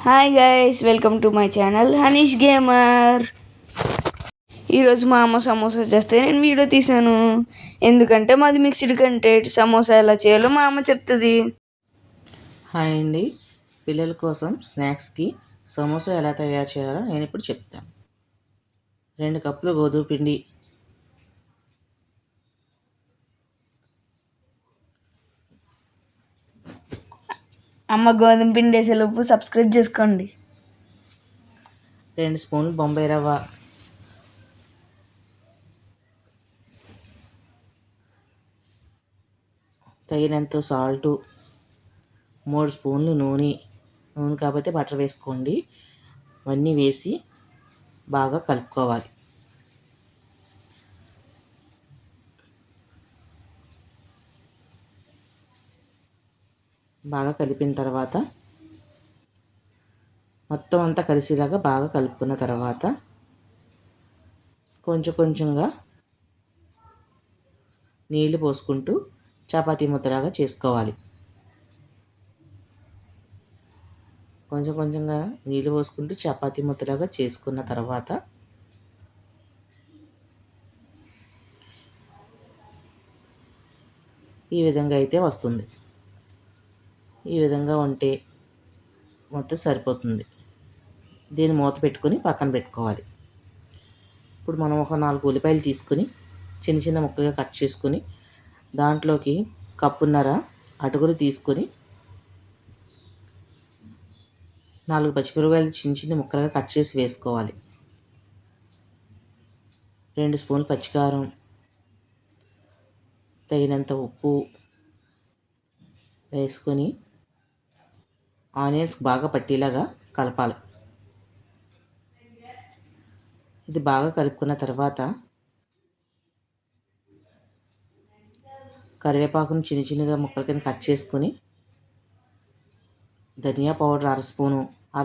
Hi guys, welcome to my channel Hanish gamer. ఈరోజు మా అమ్మ సమోసా చేస్తే నేను వీడియో తీశాను. ఎందుకంటే మాది మిక్స్డ్ కంటెంట్. సమోసా ఎలా చేయాలో మా అమ్మ చెప్తుంది. హాయ్ అండి. పిల్లల కోసం స్నాక్స్కి సమోసా ఎలా తయారు చేయాలో నేను ఇప్పుడు చెప్తాను. 2 కప్పులు గోధుమ పిండి, అమ్మ గోధుమ పిండి వేసేలోపు సబ్స్క్రైబ్ చేసుకోండి. 2 స్పూన్లు బొంబాయి రవ్వ, తగినంత సాల్టు, 3 స్పూన్లు నూనె కాకపోతే బటర్ వేసుకోండి. అవన్నీ వేసి బాగా కలుపుకోవాలి. బాగా కలిపిన తర్వాత మొత్తం అంతా కలిసేలాగా బాగా కలుపుకున్న తర్వాత కొంచెం కొంచెంగా నీళ్లు పోసుకుంటూ చపాతీ ముద్దలాగా చేసుకోవాలి. కొంచెం కొంచెంగా నీళ్లు పోసుకుంటూ చపాతీ ముద్దలాగా చేసుకున్న తర్వాత ఈ విధంగా అయితే వస్తుంది. ఈ విధంగా ఉంటే మొత్తం సరిపోతుంది. దీన్ని మూత పెట్టుకొని పక్కన పెట్టుకోవాలి. ఇప్పుడు మనం ఒక 4 ఉల్లిపాయలు తీసుకుని చిన్న చిన్న ముక్కలుగా కట్ చేసుకుని దాంట్లోకి కప్పున్నర అటుకులు తీసుకొని 4 పచ్చిమిరపకాయలు చిన్న చిన్న ముక్కలుగా కట్ చేసి వేసుకోవాలి. 2 స్పూన్లు పచ్చికారం, తగినంత ఉప్పు వేసుకొని ఆనియన్స్ బాగా పట్టేలాగా కలపాలి. ఇది బాగా కలుపుకున్న తర్వాత కరివేపాకును చిన్న చిన్నగా ముక్కల కింద కట్ చేసుకొని ధనియా పౌడర్ అర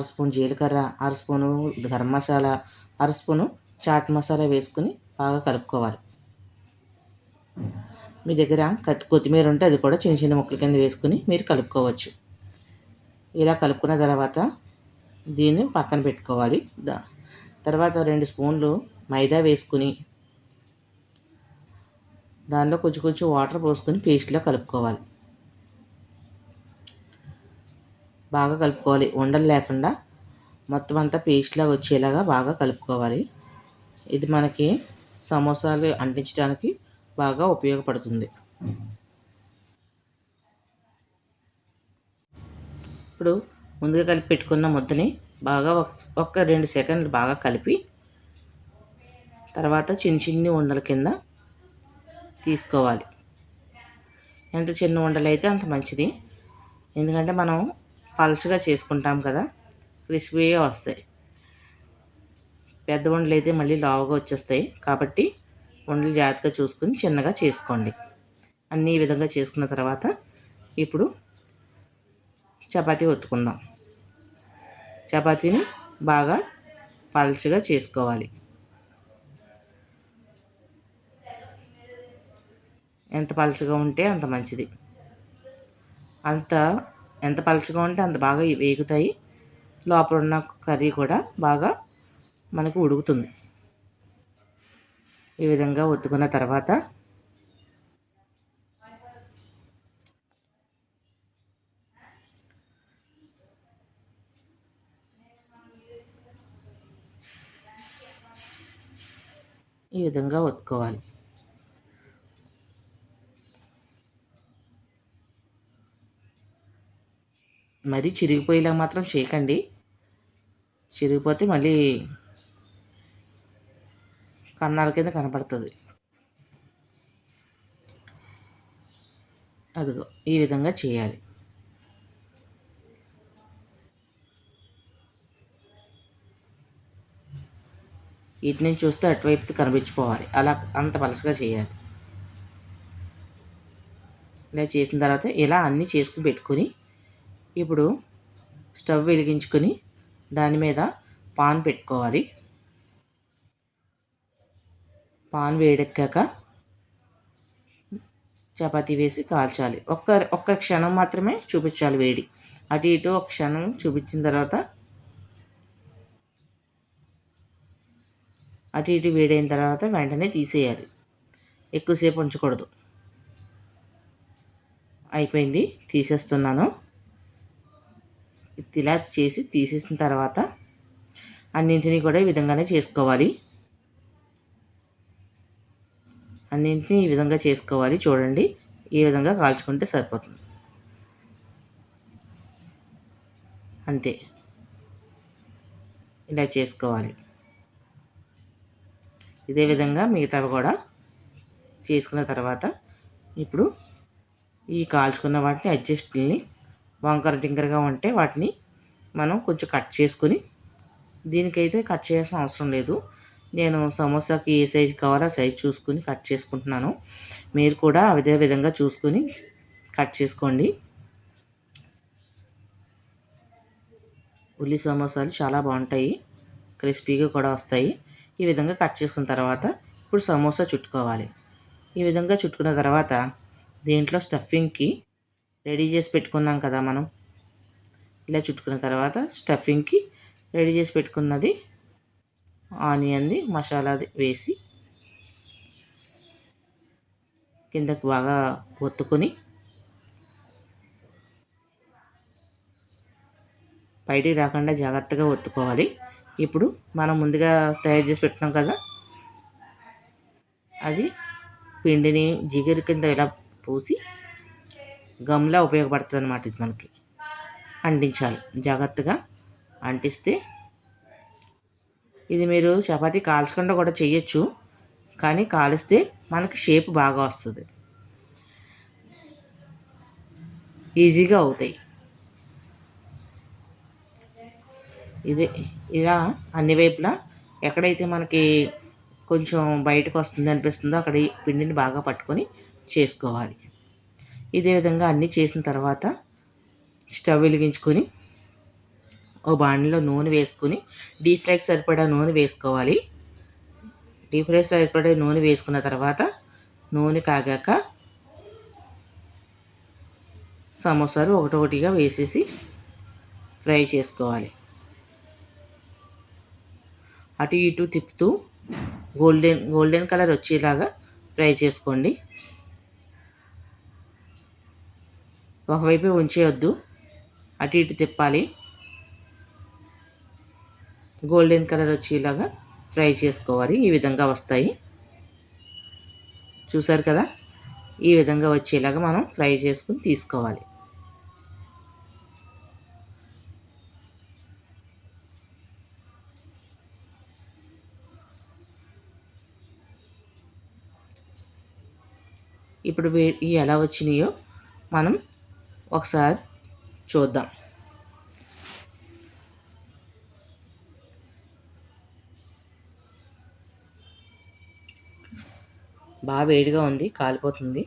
స్పూను జీలకర్ర, అర స్పూను గరం మసాలా, అర స్పూను చాట్ మసాలా వేసుకుని బాగా కలుపుకోవాలి. మీ దగ్గర కొత్తిమీర ఉంటే అది కూడా చిన్న చిన్న ముక్కల కింద వేసుకుని మీరు కలుపుకోవచ్చు. ఇలా కలుపుకున్న తర్వాత దీన్ని పక్కన పెట్టుకోవాలి. తర్వాత 2 స్పూన్లు మైదా వేసుకుని దానిలో కొంచెం కొంచెం వాటర్ పోసుకొని పేస్ట్లా కలుపుకోవాలి. బాగా కలుపుకోవాలి. ఉండలు లేకుండా మొత్తం అంతా పేస్ట్లా వచ్చేలాగా బాగా కలుపుకోవాలి. ఇది మనకి సమోసాలు అంటించడానికి బాగా ఉపయోగపడుతుంది. ఇప్పుడు ముందుగా కలిపి పెట్టుకున్న ముద్దని బాగా ఒక 2 సెకండ్లు బాగా కలిపి తర్వాత చిన్న చిన్ని ఉండల కింద తీసుకోవాలి. ఎంత చిన్న ఉండలు అయితే అంత మంచిది. ఎందుకంటే మనం పలుచగా చేసుకుంటాం కదా, క్రిస్పీగా వస్తాయి. పెద్ద ఉండలు అయితే మళ్ళీ లావుగా వచ్చేస్తాయి. కాబట్టి ఉండలు జాగ్రత్తగా చూసుకుని చిన్నగా చేసుకోండి. అన్నీ ఈ విధంగా చేసుకున్న తర్వాత ఇప్పుడు చపాతీ ఒత్తుకుందాం. చపాతీని బాగా పలుచగా చేసుకోవాలి. ఎంత పలుచగా ఉంటే అంత మంచిది. ఎంత పలుచగా ఉంటే అంత బాగా వేగుతాయి. లోపల ఉన్న కర్రీ కూడా బాగా మనకు ఉడుకుతుంది. ఈ విధంగా ఒత్తుకున్న తర్వాత ఈ విధంగా ఒత్తుకోవాలి. మరీ చిరిగిపోయేలా మాత్రం చేయకండి. చిరిగిపోతే మళ్ళీ కన్నాల కింద కనపడుతుంది. అదిగో ఈ విధంగా చేయాలి. ఇటు నుంచి చూస్తే అటువైపు కనిపించిపోవాలి. అలా అంత పలసగా చేయాలి. ఇలా చేసిన తర్వాత ఇలా అన్నీ చేసుకుని పెట్టుకొని ఇప్పుడు స్టవ్ వెలిగించుకొని దాని మీద పాన్ పెట్టుకోవాలి. పాన్ వేడెక్కాక చపాతీ వేసి కాల్చాలి. ఒక్క క్షణం మాత్రమే చూపించాలి వేడి. అటు ఇటు ఒక క్షణం చూపించిన తర్వాత అటు ఇటు వేడైన తర్వాత వెంటనే తీసేయాలి, ఎక్కువసేపు ఉంచకూడదు. అయిపోయింది, తీసేస్తున్నాను. ఇలా చేసి తీసేసిన తర్వాత అన్నింటినీ కూడా ఈ విధంగానే చేసుకోవాలి. అన్నింటినీ ఈ విధంగా చేసుకోవాలి. చూడండి, ఈ విధంగా కాల్చుకుంటే సరిపోతుంది. అంతే, ఇలా చేసుకోవాలి. ఇదే విధంగా మిగతావి కూడా చేసుకున్న తర్వాత ఇప్పుడు ఈ కాల్చుకున్న వాటిని అడ్జస్ట్ని వంకర టింకరగా ఉంటే వాటిని మనం కొంచెం కట్ చేసుకుని, దీనికైతే కట్ చేయాల్సిన అవసరం లేదు. నేను సమోసాకి ఏ సైజు కావాలో ఆ సైజు చూసుకుని కట్ చేసుకుంటున్నాను. మీరు కూడా అదే విధంగా చూసుకుని కట్ చేసుకోండి. ఉల్లి సమోసాలు చాలా బాగుంటాయి, క్రిస్పీగా కూడా వస్తాయి. ఈ విధంగా కట్ చేసుకున్న తర్వాత ఇప్పుడు సమోసా చుట్టుకోవాలి. ఈ విధంగా చుట్టుకున్న తర్వాత దీంట్లో స్టఫింగ్కి రెడీ చేసి పెట్టుకున్నాం కదా మనం. ఇలా చుట్టుకున్న తర్వాత స్టఫింగ్కి రెడీ చేసి పెట్టుకున్నది ఆనియన్ది మసాలాది వేసి కిందకు బాగా ఒత్తుకొని బయటికి రాకుండా జాగ్రత్తగా ఒత్తుకోవాలి. ఇప్పుడు మనం ముందుగా తయారు చేసి పెట్టుకున్నాం కదా, అది పిండిని జిగురు కింద ఇలా పూసి గమ్లా ఉపయోగపడుతుంది అన్నమాట. ఇది మనకి అంటించాలి, జాగ్రత్తగా అంటిస్తే ఇది మీరు చపాతీ కాల్చకుండా కూడా చేయొచ్చు, కానీ కాలిస్తే మనకి షేప్ బాగా వస్తుంది, ఈజీగా అవుతాయి. ఇదే ఇలా అన్ని వైపులా ఎక్కడైతే మనకి కొంచెం బయటకు వస్తుంది అనిపిస్తుందో అక్కడ ఈ పిండిని బాగా పట్టుకొని చేసుకోవాలి. ఇదే విధంగా అన్నీ చేసిన తర్వాత స్టవ్ వెలిగించుకొని ఓ బాణలిలో నూనె వేసుకుని డీప్ ఫ్రైకి సరిపడా నూనె వేసుకోవాలి. డీప్ ఫ్రై సరిపడా నూనె వేసుకున్న తర్వాత నూనె కాగాక సమోసాలు ఒకటొకటిగా వేసేసి ఫ్రై చేసుకోవాలి. అటు ఇటు తిప్పుతూ గోల్డెన్ కలర్ వచ్చేలాగా ఫ్రై చేసుకోండి. ఒకవైపే ఉంచేయొద్దు, అటు ఇటు తిప్పాలి. గోల్డెన్ కలర్ వచ్చేలాగా ఫ్రై చేసుకోవాలి. ఈ విధంగా వస్తాయి, చూసారు కదా. ఈ విధంగా వచ్చేలాగా మనం ఫ్రై చేసుకుని తీసుకోవాలి. ఇప్పుడు ఇవి ఎలా వచ్చినాయో మనం ఒకసారి చూద్దాం. బాగా వేడిగా ఉంది, కాలిపోతుంది.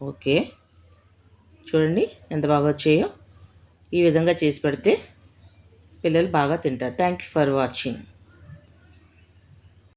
ఓకే, చూడండి ఎంత బాగా వచ్చాయో. ఈ విధంగా చేసి పెడితే పిల్లలు బాగా తింటారు. Thank you for watching.